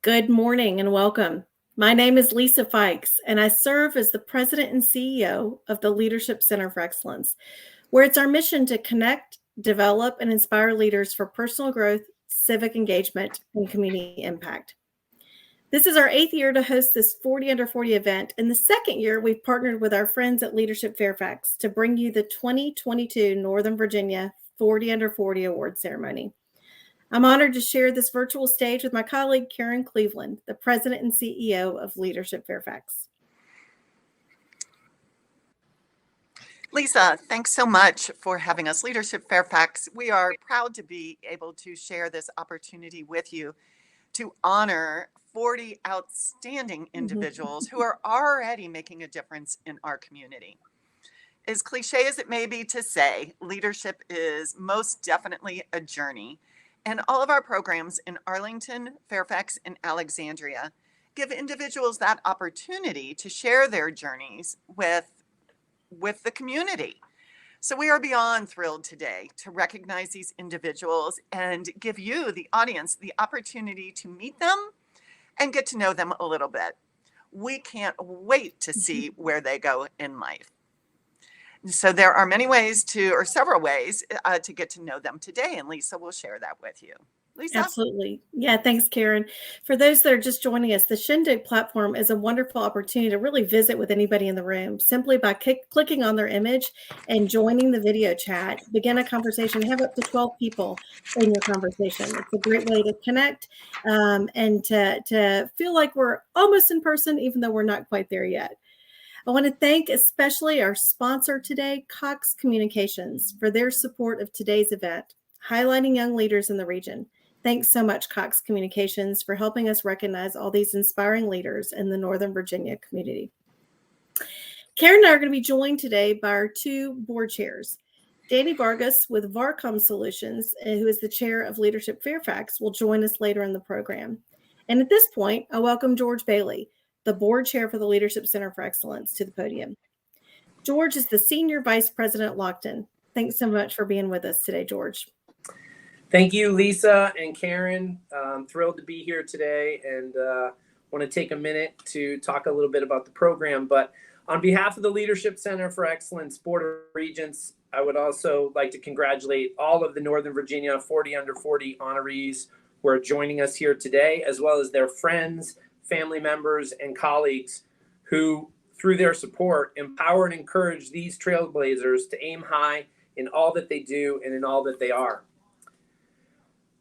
Good morning and welcome. My name is Lisa Fikes, and I serve as the President and CEO of the Leadership Center for Excellence, where it's our mission to connect, develop, and inspire leaders for personal growth, civic engagement, and community impact. This is our 8th year to host this 40 Under 40 event, and the second year we've partnered with our friends at Leadership Fairfax to bring you the 2022 Northern Virginia 40 Under 40 Award Ceremony. I'm honored to share this virtual stage with my colleague, Karen Cleveland, the President and CEO of Leadership Fairfax. Lisa, thanks so much for having us. Leadership Fairfax, we are proud to be able to share this opportunity with you to honor 40 outstanding individuals who are already making a difference in our community. As cliche as it may be to say, leadership is most definitely a journey. And all of our programs in Arlington, Fairfax, and Alexandria give individuals that opportunity to share their journeys with the community. So we are beyond thrilled today to recognize these individuals and give you, the audience, the opportunity to meet them and get to know them a little bit. We can't wait to see where they go in life. So there are many ways or several ways to get to know them today, and Lisa will share that with you. Lisa? Absolutely. Yeah, thanks, Karen. For those that are just joining us, the Shindig platform is a wonderful opportunity to really visit with anybody in the room simply by clicking on their image and joining the video chat. Begin a conversation. Have up to 12 people in your conversation. It's a great way to connect and to feel like we're almost in person, even though we're not quite there yet. I want to thank especially our sponsor today, Cox Communications, for their support of today's event, highlighting young leaders in the region. Thanks so much, Cox Communications, for helping us recognize all these inspiring leaders in the Northern Virginia community. Karen and I are going to be joined today by our two board chairs. Danny Vargas with Varcom Solutions, who is the chair of Leadership Fairfax, will join us later in the program. And at this point, I welcome George Bailey, the board chair for the Leadership Center for Excellence, to the podium. George is the senior vice president at Lockton. Thanks so much for being with us today, George. Thank you, Lisa and Karen. I'm thrilled to be here today and want to take a minute to talk a little bit about the program. But on behalf of the Leadership Center for Excellence Board of Regents, I would also like to congratulate all of the Northern Virginia 40 Under 40 honorees who are joining us here today, as well as their friends, family members, and colleagues who, through their support, empower and encourage these trailblazers to aim high in all that they do and in all that they are.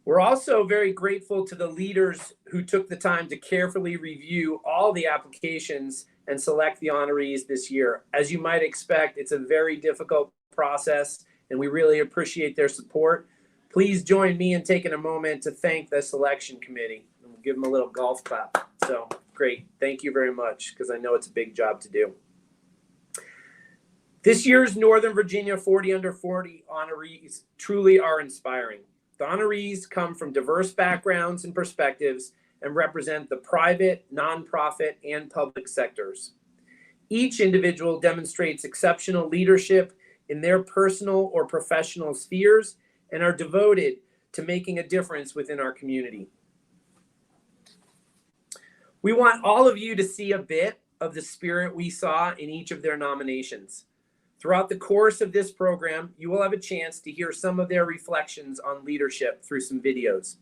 We're also very grateful to the leaders who took the time to carefully review all the applications and select the honorees this year. As you might expect, it's a very difficult process, and we really appreciate their support. Please join me in taking a moment to thank the selection committee. We'll give them a little golf clap. So great. Thank you very much, because I know it's a big job to do. This year's Northern Virginia 40 Under 40 honorees truly are inspiring. The honorees come from diverse backgrounds and perspectives and represent the private, nonprofit, and public sectors. Each individual demonstrates exceptional leadership in their personal or professional spheres and are devoted to making a difference within our community. We want all of you to see a bit of the spirit we saw in each of their nominations. Throughout the course of this program, you will have a chance to hear some of their reflections on leadership through some videos.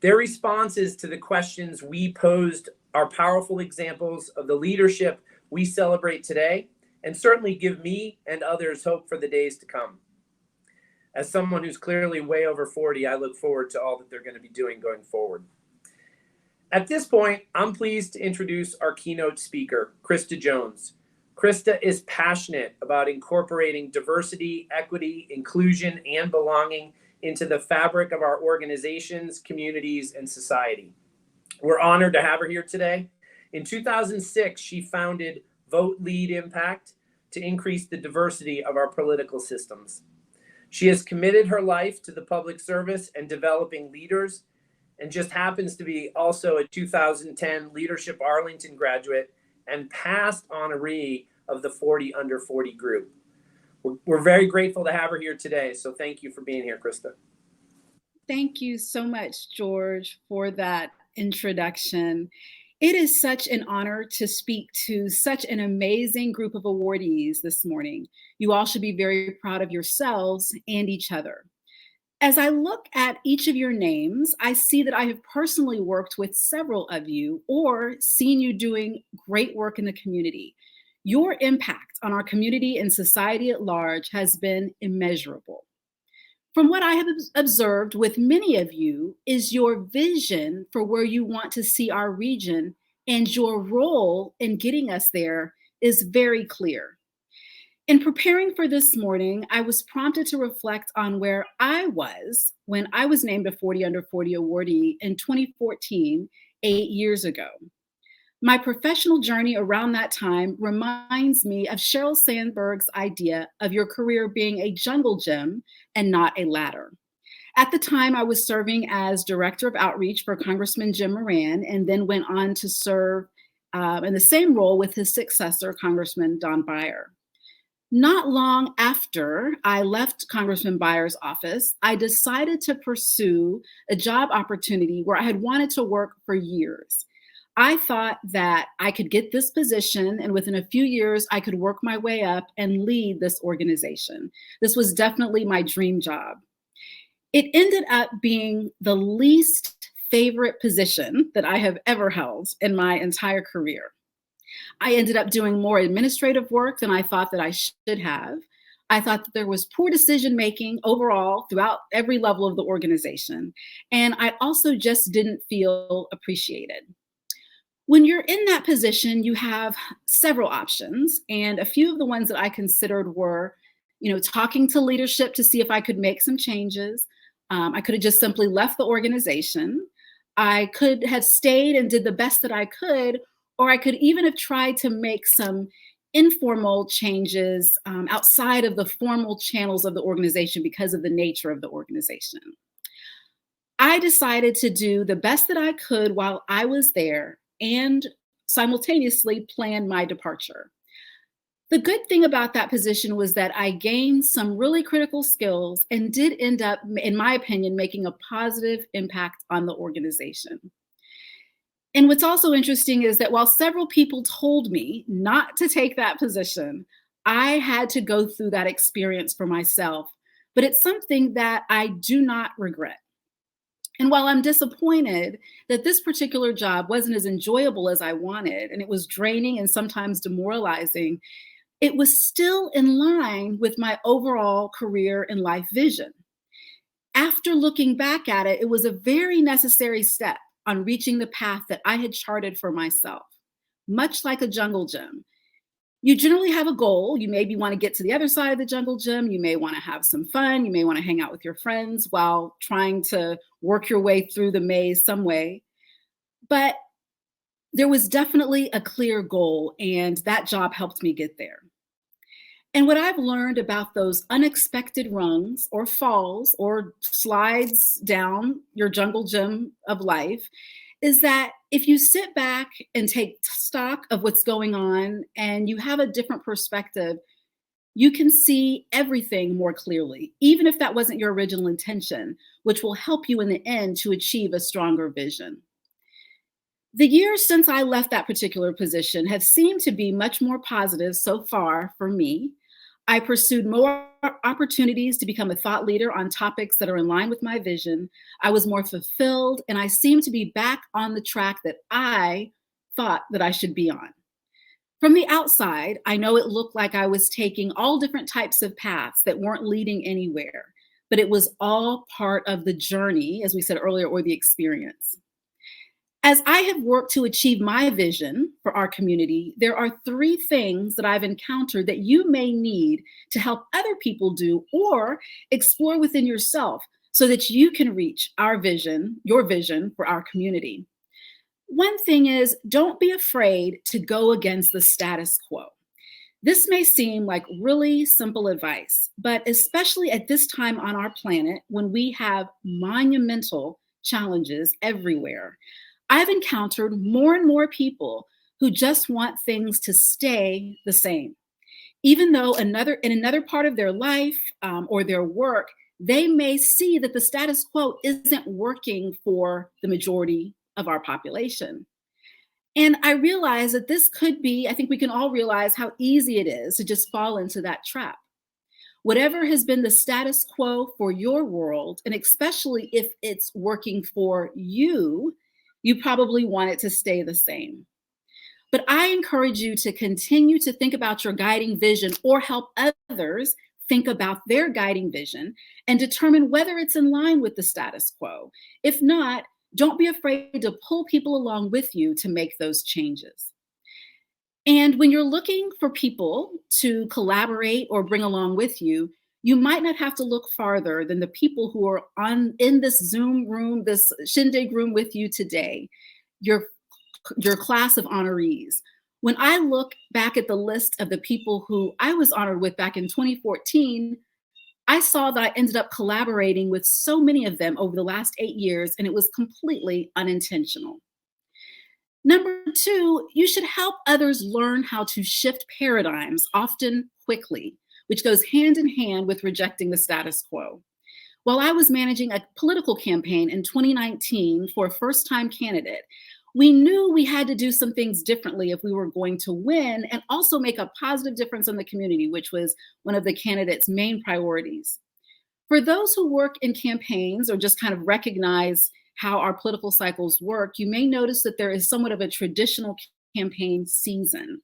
Their responses to the questions we posed are powerful examples of the leadership we celebrate today, and certainly give me and others hope for the days to come. As someone who's clearly way over 40, I look forward to all that they're going to be doing going forward. At this point, I'm pleased to introduce our keynote speaker, Krista Jones. Krista is passionate about incorporating diversity, equity, inclusion, and belonging into the fabric of our organizations, communities, and society. We're honored to have her here today. In 2006, she founded Vote Lead Impact to increase the diversity of our political systems. She has committed her life to the public service and developing leaders, and just happens to be also a 2010 Leadership Arlington graduate and past honoree of the 40 Under 40 group. We're very grateful to have her here today, so thank you for being here, Krista. Thank you so much, George, for that introduction. It is such an honor to speak to such an amazing group of awardees this morning. You all should be very proud of yourselves and each other. As I look at each of your names, I see that I have personally worked with several of you or seen you doing great work in the community. Your impact on our community and society at large has been immeasurable. From what I have observed with many of you is your vision for where you want to see our region, and your role in getting us there is very clear. In preparing for this morning, I was prompted to reflect on where I was when I was named a 40 Under 40 awardee in 2014, 8 years ago. My professional journey around that time reminds me of Sheryl Sandberg's idea of your career being a jungle gym and not a ladder. At the time, I was serving as Director of Outreach for Congressman Jim Moran, and then went on to serve in the same role with his successor, Congressman Don Beyer. Not long after I left Congressman Beyer's office, I decided to pursue a job opportunity where I had wanted to work for years. I thought that I could get this position, and within a few years, I could work my way up and lead this organization. This was definitely my dream job. It ended up being the least favorite position that I have ever held in my entire career. I ended up doing more administrative work than I thought that I should have. I thought that there was poor decision making overall throughout every level of the organization. And I also just didn't feel appreciated. When you're in that position, you have several options. And a few of the ones that I considered were, talking to leadership to see if I could make some changes. I could have just simply left the organization. I could have stayed and did the best that I could, or I could even have tried to make some informal changes outside of the formal channels of the organization because of the nature of the organization. I decided to do the best that I could while I was there and simultaneously plan my departure. The good thing about that position was that I gained some really critical skills and did end up, in my opinion, making a positive impact on the organization. And what's also interesting is that while several people told me not to take that position, I had to go through that experience for myself. But it's something that I do not regret. And while I'm disappointed that this particular job wasn't as enjoyable as I wanted, and it was draining and sometimes demoralizing, it was still in line with my overall career and life vision. After looking back at it, it was a very necessary step on reaching the path that I had charted for myself. Much like a jungle gym, you generally have a goal. You maybe want to get to the other side of the jungle gym. You may want to have some fun. You may want to hang out with your friends while trying to work your way through the maze some way. But there was definitely a clear goal, and that job helped me get there. And what I've learned about those unexpected rungs or falls or slides down your jungle gym of life is that if you sit back and take stock of what's going on and you have a different perspective, you can see everything more clearly, even if that wasn't your original intention, which will help you in the end to achieve a stronger vision. The years since I left that particular position have seemed to be much more positive so far for me. I pursued more opportunities to become a thought leader on topics that are in line with my vision. I was more fulfilled, and I seemed to be back on the track that I thought that I should be on. From the outside, I know it looked like I was taking all different types of paths that weren't leading anywhere, but it was all part of the journey, as we said earlier, or the experience. As I have worked to achieve my vision for our community, there are 3 things that I've encountered that you may need to help other people do or explore within yourself so that you can reach our vision, your vision for our community. One thing is, don't be afraid to go against the status quo. This may seem like really simple advice, but especially at this time on our planet, when we have monumental challenges everywhere, I've encountered more and more people who just want things to stay the same. Even though in another part of their life or their work, they may see that the status quo isn't working for the majority of our population. And I realize that this could be, I think we can all realize how easy it is to just fall into that trap. Whatever has been the status quo for your world, and especially if it's working for you, you probably want it to stay the same. But I encourage you to continue to think about your guiding vision or help others think about their guiding vision and determine whether it's in line with the status quo. If not, don't be afraid to pull people along with you to make those changes. And when you're looking for people to collaborate or bring along with you, you might not have to look farther than the people who are in this Zoom room, this Shindig room with you today, your class of honorees. When I look back at the list of the people who I was honored with back in 2014, I saw that I ended up collaborating with so many of them over the last 8 years, and it was completely unintentional. Number two, you should help others learn how to shift paradigms, often quickly, which goes hand in hand with rejecting the status quo. While I was managing a political campaign in 2019 for a first-time candidate, we knew we had to do some things differently if we were going to win and also make a positive difference in the community, which was one of the candidates' main priorities. For those who work in campaigns or just kind of recognize how our political cycles work, you may notice that there is somewhat of a traditional campaign season.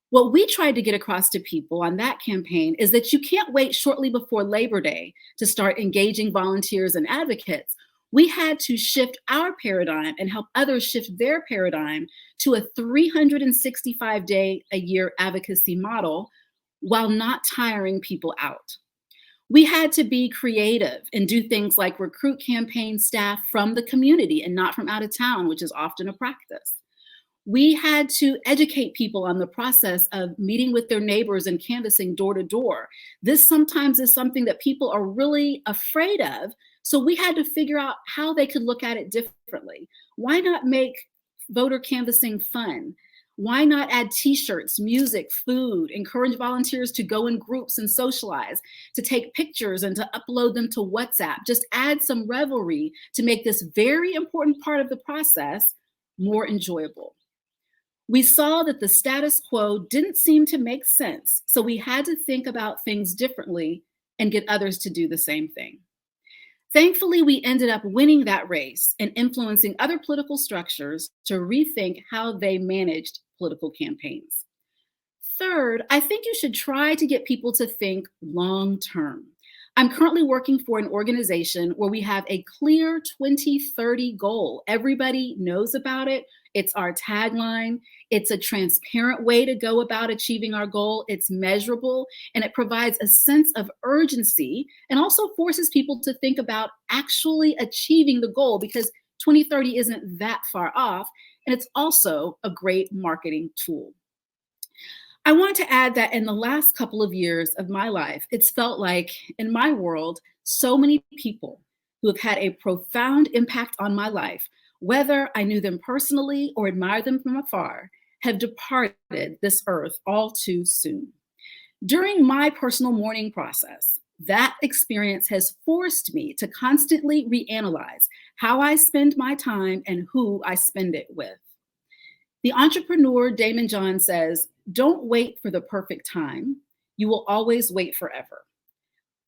What we tried to get across to people on that campaign is that you can't wait shortly before Labor Day to start engaging volunteers and advocates. We had to shift our paradigm and help others shift their paradigm to a 365-day-a-year advocacy model while not tiring people out. We had to be creative and do things like recruit campaign staff from the community and not from out of town, which is often a practice. We had to educate people on the process of meeting with their neighbors and canvassing door to door. This sometimes is something that people are really afraid of. So we had to figure out how they could look at it differently. Why not make voter canvassing fun? Why not add t-shirts, music, food, encourage volunteers to go in groups and socialize, to take pictures and to upload them to WhatsApp? Just add some revelry to make this very important part of the process more enjoyable. We saw that the status quo didn't seem to make sense, so we had to think about things differently and get others to do the same thing. Thankfully, we ended up winning that race and influencing other political structures to rethink how they managed political campaigns. Third, I think you should try to get people to think long-term. I'm currently working for an organization where we have a clear 2030 goal. Everybody knows about it. It's our tagline. It's a transparent way to go about achieving our goal. It's measurable, and it provides a sense of urgency and also forces people to think about actually achieving the goal, because 2030 isn't that far off, and it's also a great marketing tool. I want to add that in the last couple of years of my life, it's felt like in my world, so many people who have had a profound impact on my life, whether I knew them personally or admired them from afar, have departed this earth all too soon. During my personal mourning process, that experience has forced me to constantly reanalyze how I spend my time and who I spend it with. The entrepreneur Damon John says, "Don't wait for the perfect time. You will always wait forever.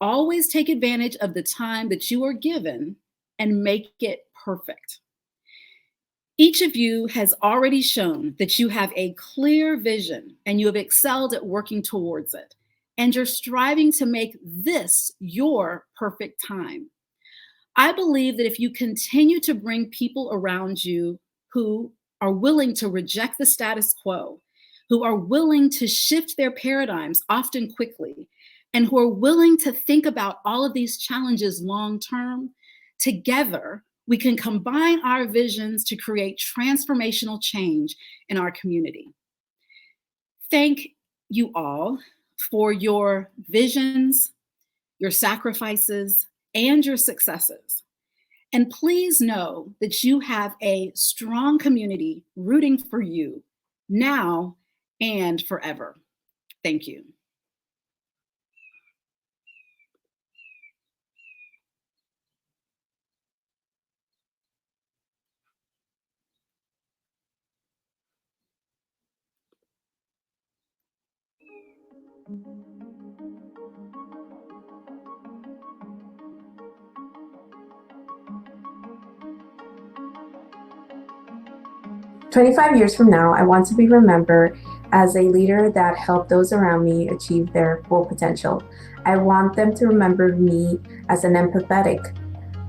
Always take advantage of the time that you are given and make it perfect." Each of you has already shown that you have a clear vision and you have excelled at working towards it. And you're striving to make this your perfect time. I believe that if you continue to bring people around you who are willing to reject the status quo, who are willing to shift their paradigms often quickly, and who are willing to think about all of these challenges long term, together, we can combine our visions to create transformational change in our community. Thank you all for your visions, your sacrifices, and your successes. And please know that you have a strong community rooting for you now and forever. Thank you. "25 years from now, I want to be remembered as a leader that helped those around me achieve their full potential. I want them to remember me as an empathetic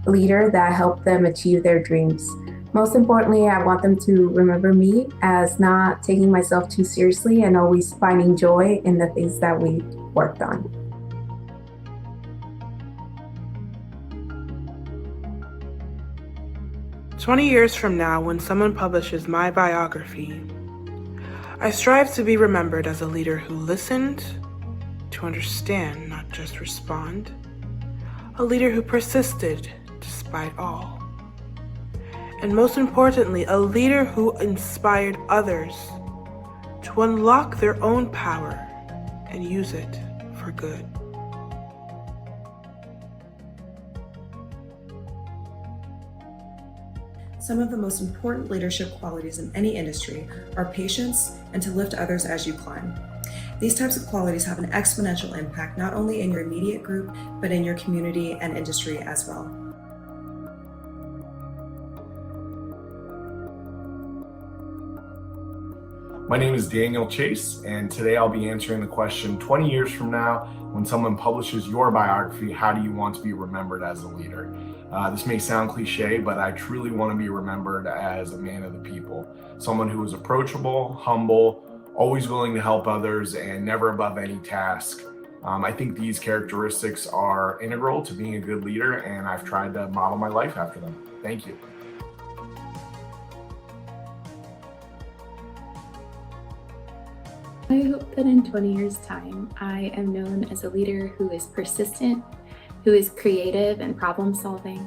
leader that helped them achieve their dreams. Most importantly, I want them to remember me as not taking myself too seriously and always finding joy in the things that we worked on." 20 years from now, when someone publishes my biography, I strive to be remembered as a leader who listened, to understand, not just respond, a leader who persisted despite all, and most importantly, a leader who inspired others to unlock their own power and use it for good. Some of the most important leadership qualities in any industry are patience and to lift others as you climb. These types of qualities have an exponential impact not only in your immediate group, but in your community and industry as well. My name is Daniel Chase, and today I'll be answering the question, 20 years from now, when someone publishes your biography, how do you want to be remembered as a leader? This may sound cliche, but I truly want to be remembered as a man of the people, someone who is approachable, humble, always willing to help others, and never above any task. I think these characteristics are integral to being a good leader, and I've tried to model my life after them. Thank you. I hope that in 20 years' time, I am known as a leader who is persistent, who is creative and problem solving,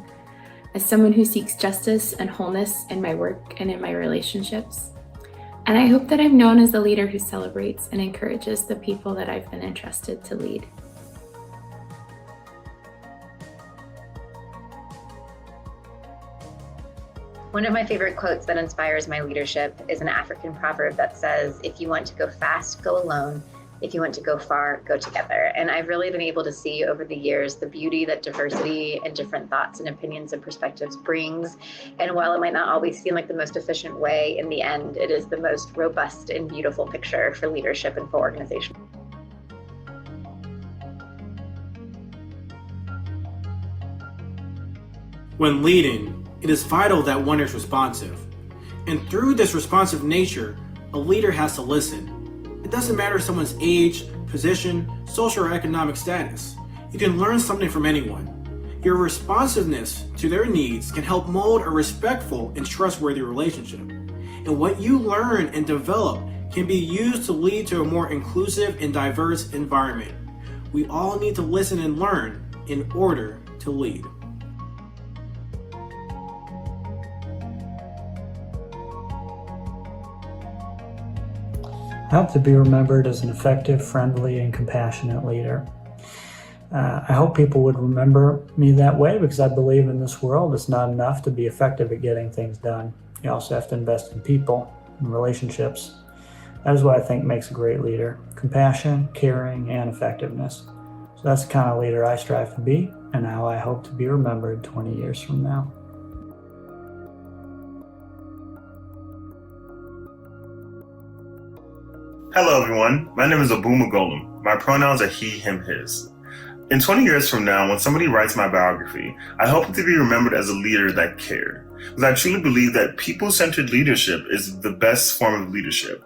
as someone who seeks justice and wholeness in my work and in my relationships. And I hope that I'm known as a leader who celebrates and encourages the people that I've been entrusted to lead. One of my favorite quotes that inspires my leadership is an African proverb that says, "If you want to go fast, go alone. If you want to go far, go together." And I've really been able to see over the years the beauty that diversity and different thoughts and opinions and perspectives brings. And while it might not always seem like the most efficient way, in the end, it is the most robust and beautiful picture for leadership and for organization. When leading, it is vital that one is responsive. And through this responsive nature, a leader has to listen. It doesn't matter someone's age, position, social or economic status. You can learn something from anyone. Your responsiveness to their needs can help mold a respectful and trustworthy relationship. And what you learn and develop can be used to lead to a more inclusive and diverse environment. We all need to listen and learn in order to lead. I hope to be remembered as an effective, friendly, and compassionate leader. I hope people would remember me that way because I believe in this world it's not enough to be effective at getting things done. You also have to invest in people and relationships. That is what I think makes a great leader: compassion, caring, and effectiveness. So that's the kind of leader I strive to be, and how I hope to be remembered 20 years from now. Hello everyone, my name is Abu Magolum. My pronouns are he, him, his. In 20 years from now, when somebody writes my biography, I hope to be remembered as a leader that cared. Because I truly believe that people-centered leadership is the best form of leadership.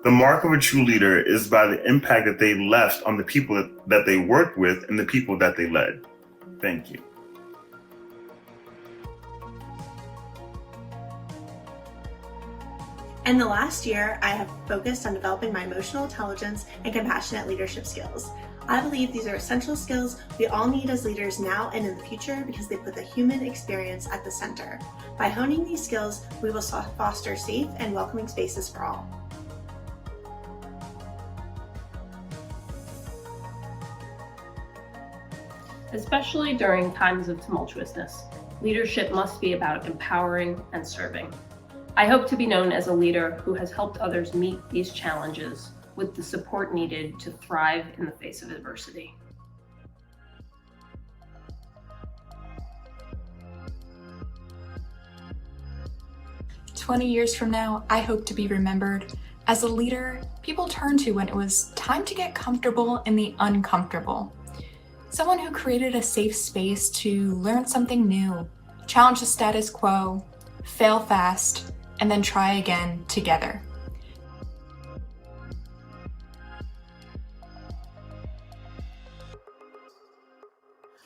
The mark of a true leader is by the impact that they left on the people that they worked with and the people that they led. Thank you. In the last year, I have focused on developing my emotional intelligence and compassionate leadership skills. I believe these are essential skills we all need as leaders now and in the future because they put the human experience at the center. By honing these skills, we will foster safe and welcoming spaces for all. Especially during times of tumultuousness, leadership must be about empowering and serving. I hope to be known as a leader who has helped others meet these challenges with the support needed to thrive in the face of adversity. "20 years from now, I hope to be remembered as a leader people turn to when it was time to get comfortable in the uncomfortable. Someone who created a safe space to learn something new, challenge the status quo, fail fast, and then try again together."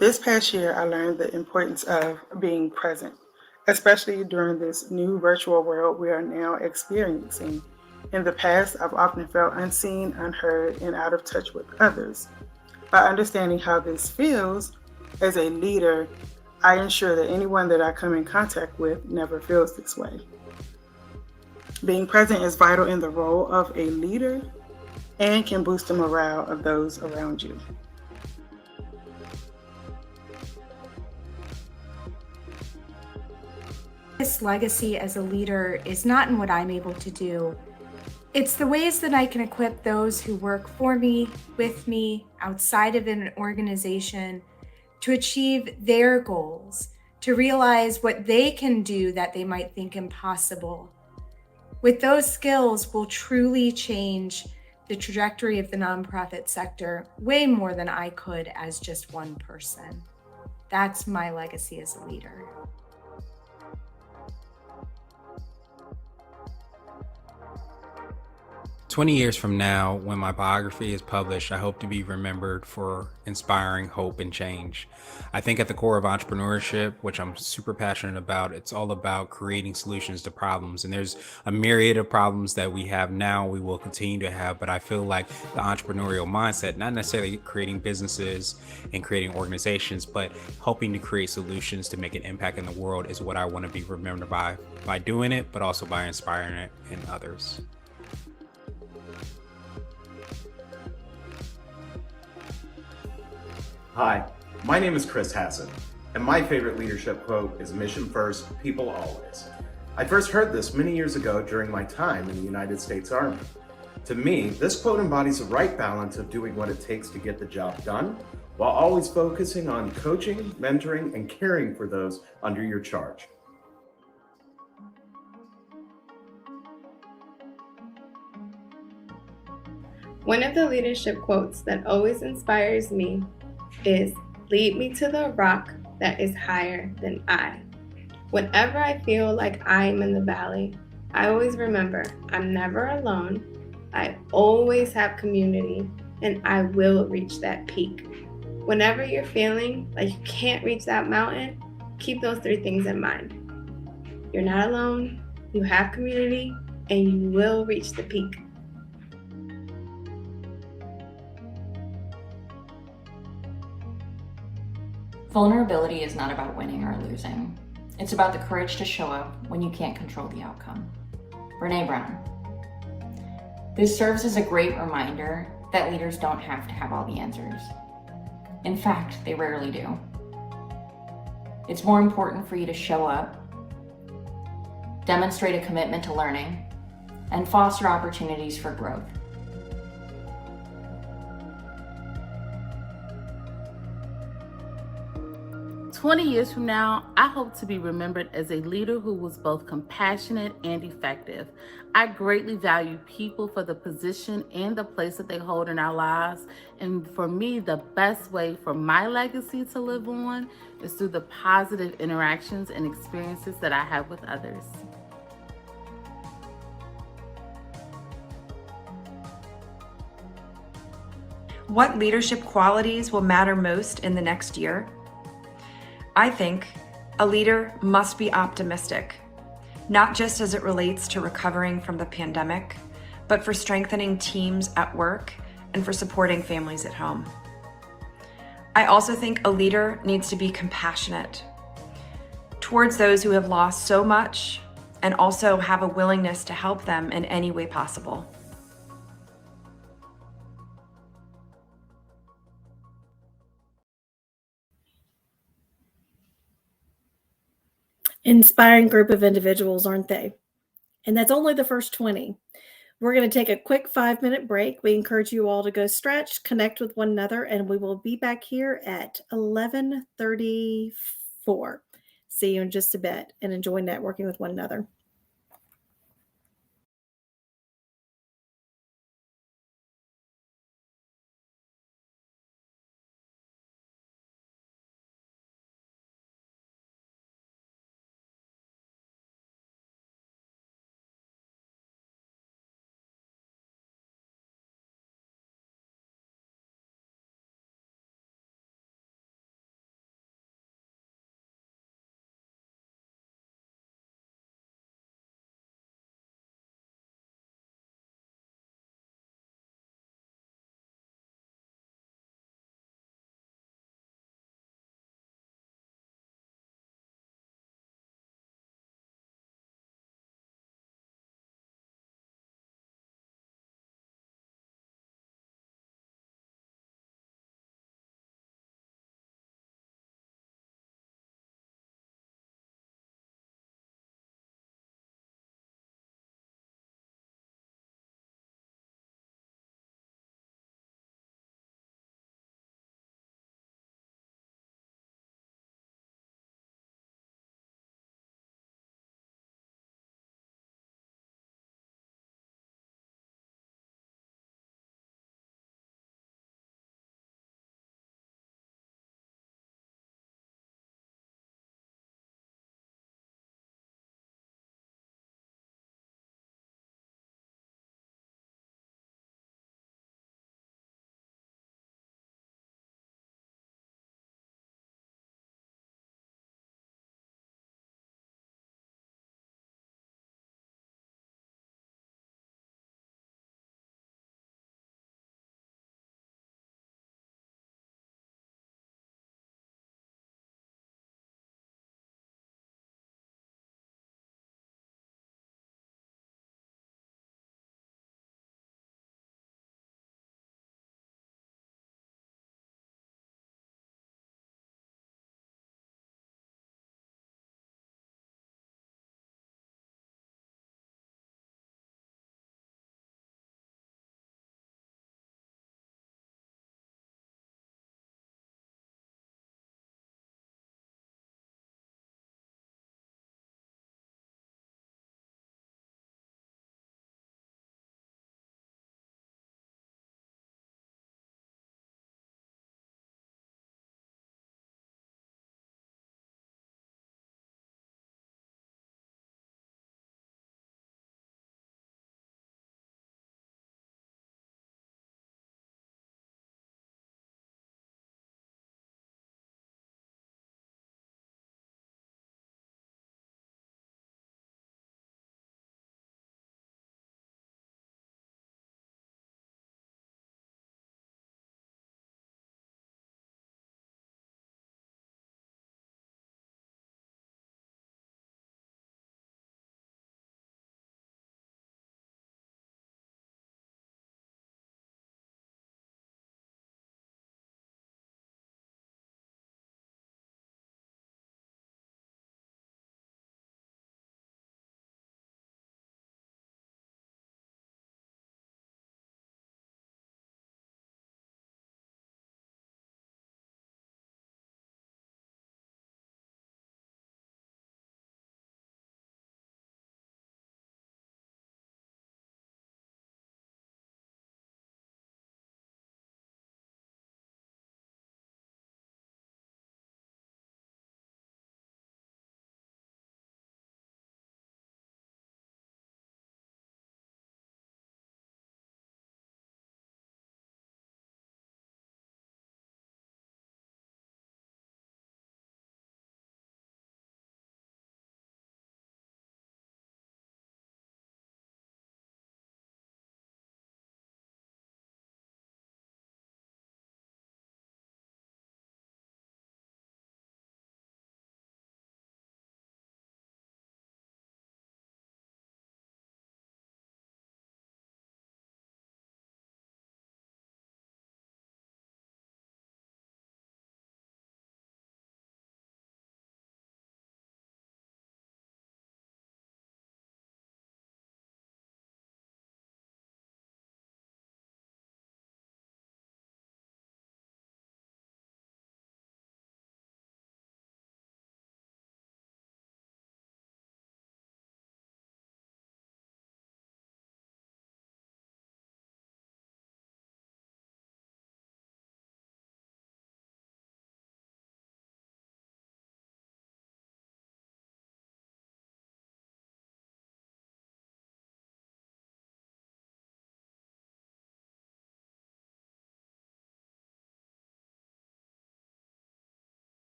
This past year, I learned the importance of being present, especially during this new virtual world we are now experiencing. In the past, I've often felt unseen, unheard, and out of touch with others. By understanding how this feels, as a leader, I ensure that anyone that I come in contact with never feels this way. Being present is vital in the role of a leader and can boost the morale of those around you. This legacy as a leader is not in what I'm able to do. It's the ways that I can equip those who work for me, with me, outside of an organization to achieve their goals, to realize what they can do that they might think impossible. With those skills, we'll truly change the trajectory of the nonprofit sector way more than I could as just one person. That's my legacy as a leader. "20 years from now, when my biography is published, I hope to be remembered for inspiring hope and change. I think at the core of entrepreneurship, which I'm super passionate about, it's all about creating solutions to problems. And there's a myriad of problems that we have now, we will continue to have. But I feel like the entrepreneurial mindset, not necessarily creating businesses and creating organizations, but helping to create solutions to make an impact in the world is what I want to be remembered by doing it, but also by inspiring it in others." Hi, my name is Chris Hassan, and my favorite leadership quote is "Mission first, people always." I first heard this many years ago during my time in the United States Army. To me, this quote embodies the right balance of doing what it takes to get the job done, while always focusing on coaching, mentoring, and caring for those under your charge. One of the leadership quotes that always inspires me is, "Lead me to the rock that is higher than I." Whenever I feel like I am in the valley, I always remember I'm never alone, I always have community, and I will reach that peak. Whenever you're feeling like you can't reach that mountain, keep those 3 things in mind. You're not alone, you have community, and you will reach the peak. Vulnerability is not about winning or losing. It's about the courage to show up when you can't control the outcome. Brené Brown. This serves as a great reminder that leaders don't have to have all the answers. In fact, they rarely do. It's more important for you to show up, demonstrate a commitment to learning, and foster opportunities for growth. 20 years from now, I hope to be remembered as a leader who was both compassionate and effective. I greatly value people for the position and the place that they hold in our lives. And for me, the best way for my legacy to live on is through the positive interactions and experiences that I have with others. What leadership qualities will matter most in the next year? I think a leader must be optimistic, not just as it relates to recovering from the pandemic, but for strengthening teams at work and for supporting families at home. I also think a leader needs to be compassionate towards those who have lost so much and also have a willingness to help them in any way possible. Inspiring group of individuals, aren't they? And that's only the first 20. We're going to take a quick 5-minute break. We encourage you all to go stretch, connect with one another, and we will be back here at 11:34. See you in just a bit, and enjoy networking with one another.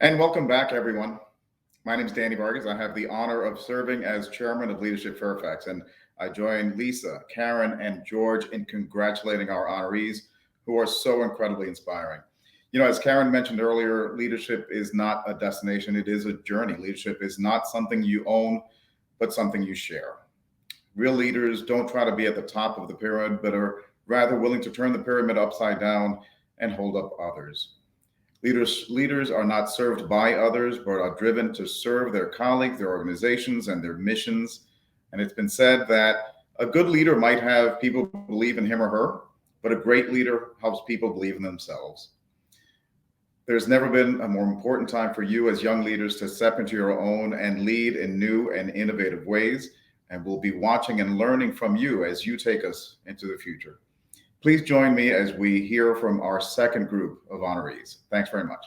And welcome back, everyone. My name is Danny Vargas. I have the honor of serving as chairman of Leadership Fairfax, and I join Lisa, Karen, and George in congratulating our honorees who are so incredibly inspiring. You know, as Karen mentioned earlier, leadership is not a destination, it is a journey. Leadership is not something you own, but something you share. Real leaders don't try to be at the top of the pyramid, but are rather willing to turn the pyramid upside down and hold up others. Leaders are not served by others, but are driven to serve their colleagues, their organizations, and their missions. And it's been said that a good leader might have people believe in him or her, but a great leader helps people believe in themselves. There's never been a more important time for you as young leaders to step into your own and lead in new and innovative ways. And we'll be watching and learning from you as you take us into the future. Please join me as we hear from our second group of honorees. Thanks very much.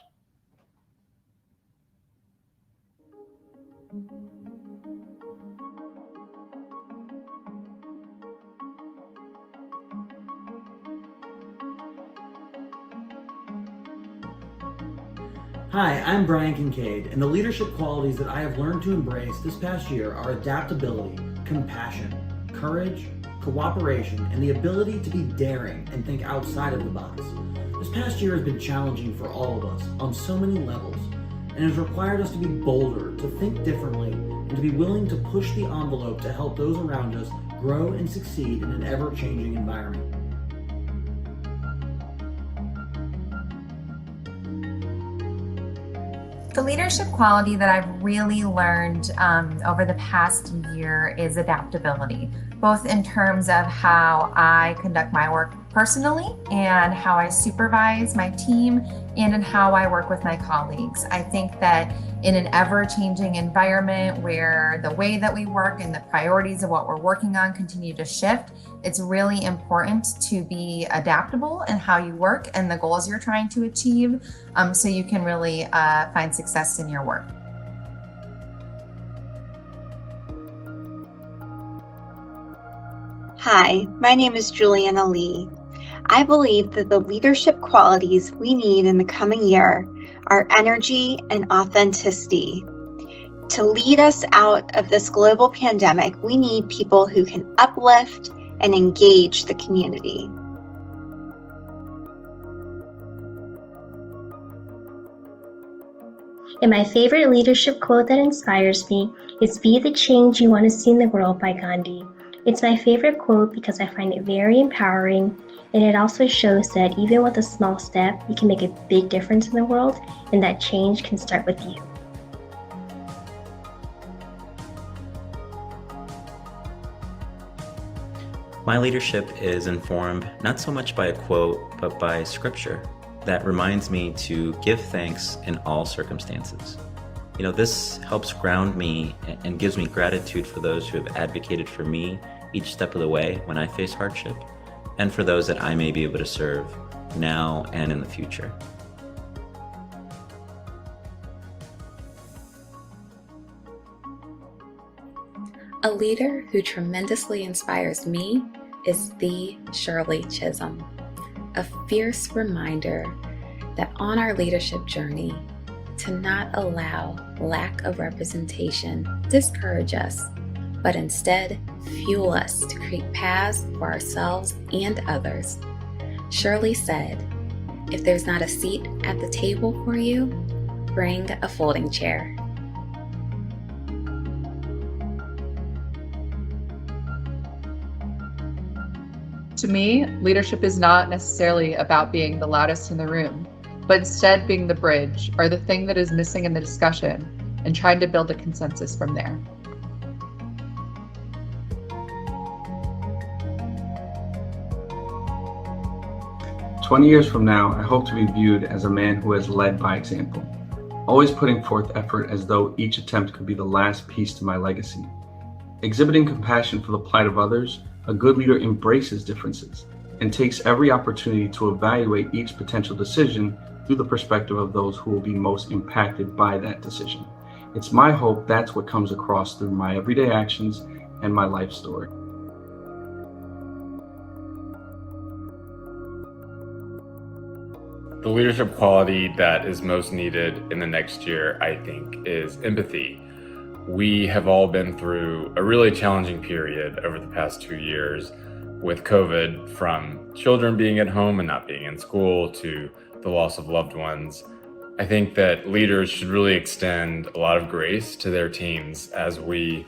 Hi, I'm Brian Kincaid, and the leadership qualities that I have learned to embrace this past year are adaptability, compassion, courage, cooperation, and the ability to be daring and think outside of the box. This past year has been challenging for all of us on so many levels, and has required us to be bolder, to think differently, and to be willing to push the envelope to help those around us grow and succeed in an ever-changing environment. The leadership quality that I've really learned over the past year is adaptability, both in terms of how I conduct my work personally and how I supervise my team and in how I work with my colleagues. I think that in an ever-changing environment where the way that we work and the priorities of what we're working on continue to shift, it's really important to be adaptable in how you work and the goals you're trying to achieve, so you can really find success in your work. Hi, my name is Juliana Lee. I believe that the leadership qualities we need in the coming year are energy and authenticity. To lead us out of this global pandemic, we need people who can uplift and engage the community. And my favorite leadership quote that inspires me is "Be the change you want to see in the world" by Gandhi. It's my favorite quote because I find it very empowering, and it also shows that even with a small step, you can make a big difference in the world, and that change can start with you. My leadership is informed not so much by a quote, but by scripture that reminds me to give thanks in all circumstances. You know, this helps ground me and gives me gratitude for those who have advocated for me each step of the way when I face hardship, and for those that I may be able to serve now and in the future. A leader who tremendously inspires me is the Shirley Chisholm, a fierce reminder that on our leadership journey, to not allow lack of representation discourage us, but instead fuel us to create paths for ourselves and others. Shirley said, "If there's not a seat at the table for you, bring a folding chair." To me, leadership is not necessarily about being the loudest in the room, but instead being the bridge or the thing that is missing in the discussion and trying to build a consensus from there. "20 years from now, I hope to be viewed as a man who has led by example, always putting forth effort as though each attempt could be the last piece to my legacy. Exhibiting compassion for the plight of others, a good leader embraces differences and takes every opportunity to evaluate each potential decision through the perspective of those who will be most impacted by that decision. It's my hope that's what comes across through my everyday actions and my life story." The leadership quality that is most needed in the next year, I think, is empathy. We have all been through a really challenging period over the past 2 years with COVID, from children being at home and not being in school to the loss of loved ones. I think that leaders should really extend a lot of grace to their teams as we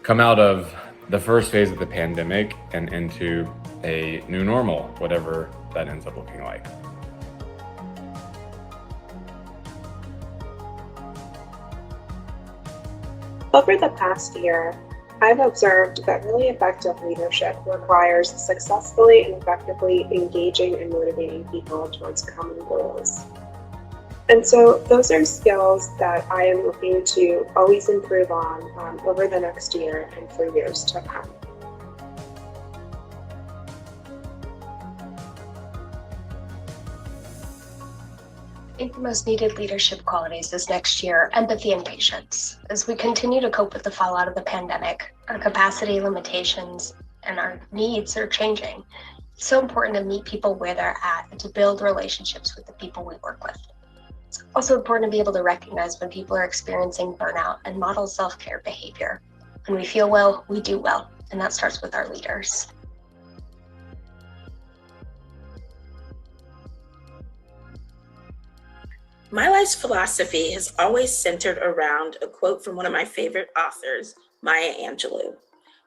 come out of the first phase of the pandemic and into a new normal, whatever that ends up looking like. Over the past year, I've observed that really effective leadership requires successfully and effectively engaging and motivating people towards common goals. And so those are skills that I am looking to always improve on over the next year and for years to come. I think the most needed leadership qualities this next year, empathy and patience. As we continue to cope with the fallout of the pandemic, our capacity limitations and our needs are changing. It's so important to meet people where they're at and to build relationships with the people we work with. It's also important to be able to recognize when people are experiencing burnout and model self-care behavior. When we feel well, we do well, and that starts with our leaders. My life's philosophy has always centered around a quote from one of my favorite authors, Maya Angelou.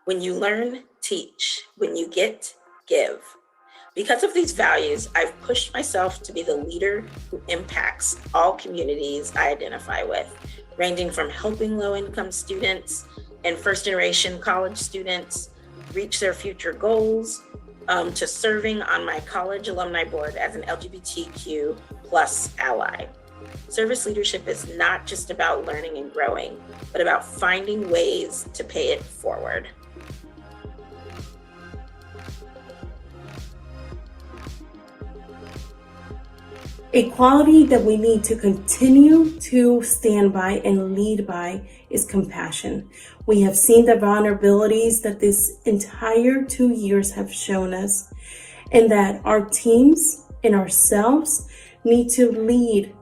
When you learn, teach. When you get, give. Because of these values, I've pushed myself to be the leader who impacts all communities I identify with, ranging from helping low-income students and first-generation college students reach their future goals, to serving on my college alumni board as an LGBTQ+ ally. Service leadership is not just about learning and growing, but about finding ways to pay it forward. A quality that we need to continue to stand by and lead by is compassion. We have seen the vulnerabilities that this entire 2 years have shown us, and that our teams and ourselves need to lead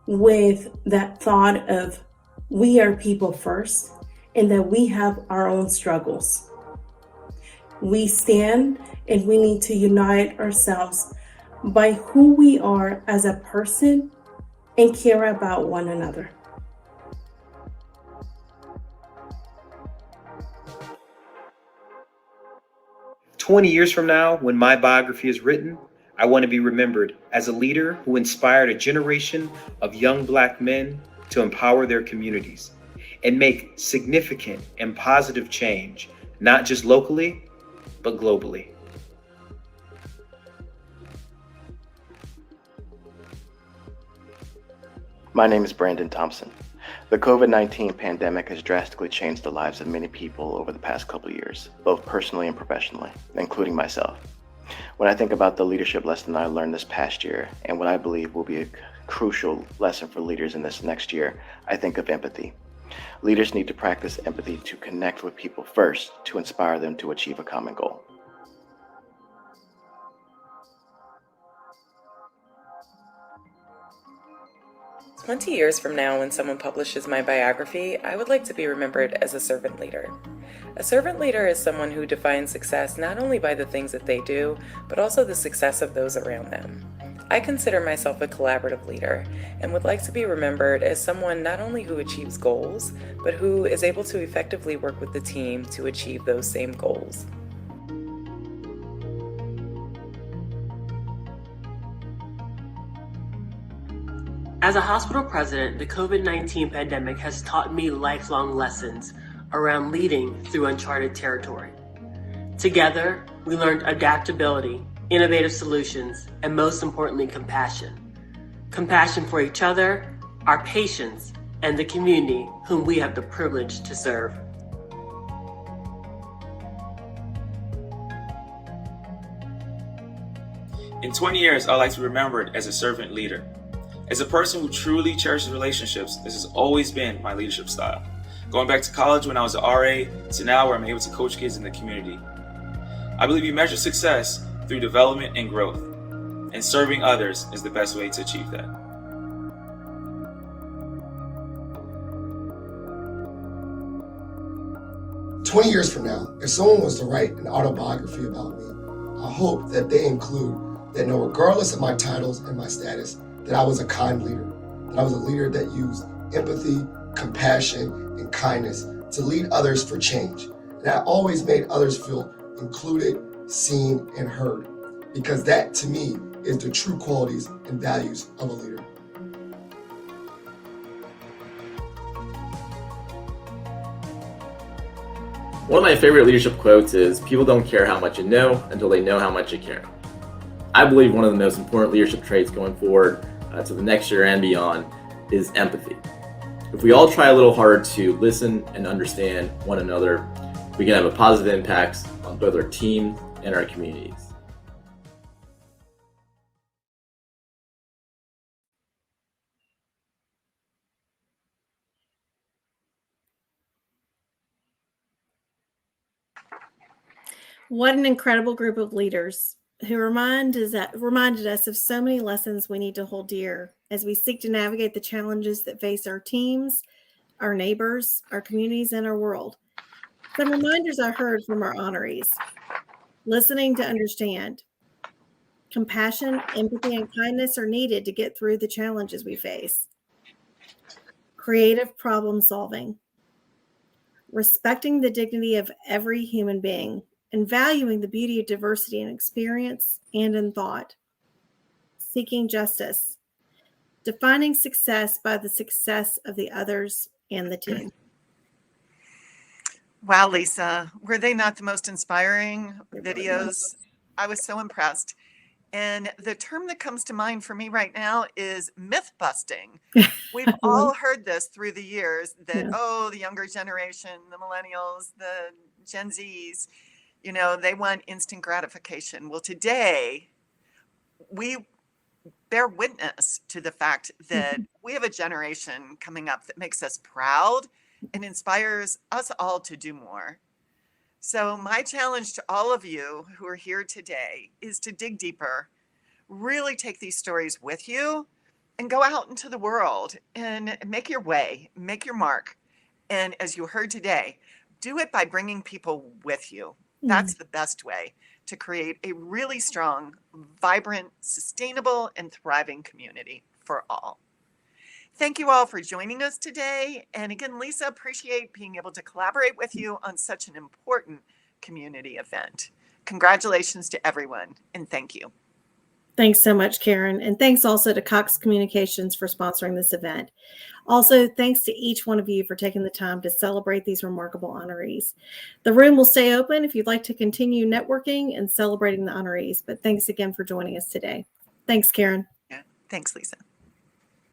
with that thought of we are people first and that we have our own struggles. We stand and we need to unite ourselves by who we are as a person and care about one another. "20 years from now, when my biography is written, I want to be remembered as a leader who inspired a generation of young Black men to empower their communities and make significant and positive change, not just locally, but globally." My name is Brandon Thompson. The COVID-19 pandemic has drastically changed the lives of many people over the past couple of years, both personally and professionally, including myself. When I think about the leadership lesson I learned this past year and what I believe will be a crucial lesson for leaders in this next year, I think of empathy. Leaders need to practice empathy to connect with people first, to inspire them to achieve a common goal. "20 years from now, when someone publishes my biography, I would like to be remembered as a servant leader. A servant leader is someone who defines success not only by the things that they do, but also the success of those around them. I consider myself a collaborative leader and would like to be remembered as someone not only who achieves goals, but who is able to effectively work with the team to achieve those same goals. As a hospital president, the COVID-19 pandemic has taught me lifelong lessons around leading through uncharted territory. Together, we learned adaptability, innovative solutions, and most importantly, compassion. Compassion for each other, our patients, and the community whom we have the privilege to serve. In 20 years, I'd like to be remembered as a servant leader. As a person who truly cherishes relationships, this has always been my leadership style. Going back to college when I was an RA, to now where I'm able to coach kids in the community. I believe you measure success through development and growth. and serving others is the best way to achieve that. "20 years from now, if someone was to write an autobiography about me, I hope that they include that regardless of my titles and my status, that I was a kind leader, that I was a leader that used empathy, compassion, and kindness to lead others for change. And I always made others feel included, seen, and heard, because that, to me, is the true qualities and values of a leader." One of my favorite leadership quotes is, "People don't care how much you know until they know how much you care." I believe one of the most important leadership traits going forward to the next year and beyond is empathy. If we all try a little harder to listen and understand one another, we can have a positive impact on both our team and our communities. What an incredible group of leaders who reminded us of so many lessons we need to hold dear as we seek to navigate the challenges that face our teams, our neighbors, our communities, and our world. Some reminders I heard from our honorees: listening to understand. Compassion, empathy, and kindness are needed to get through the challenges we face. Creative problem solving. Respecting the dignity of every human being and valuing the beauty of diversity in experience and in thought. Seeking justice. Defining success by the success of the others and the team. Wow, Lisa, were they not the most inspiring videos? I was so impressed. And the term that comes to mind for me right now is myth busting. We've all heard this through the years that, the younger generation, the millennials, the Gen Zs, they want instant gratification. Well, today we bear witness to the fact that we have a generation coming up that makes us proud and inspires us all to do more. So my challenge to all of you who are here today is to dig deeper, really take these stories with you and go out into the world and make your way, make your mark. And as you heard today, do it by bringing people with you. That's the best way to create a really strong, vibrant, sustainable, and thriving community for all. Thank you all for joining us today. And again, Lisa, appreciate being able to collaborate with you on such an important community event. Congratulations to everyone, and thank you. Thanks so much, Karen. And thanks also to Cox Communications for sponsoring this event. Also, thanks to each one of you for taking the time to celebrate these remarkable honorees. The room will stay open if you'd like to continue networking and celebrating the honorees. But thanks again for joining us today. Thanks, Karen. Yeah, thanks, Lisa.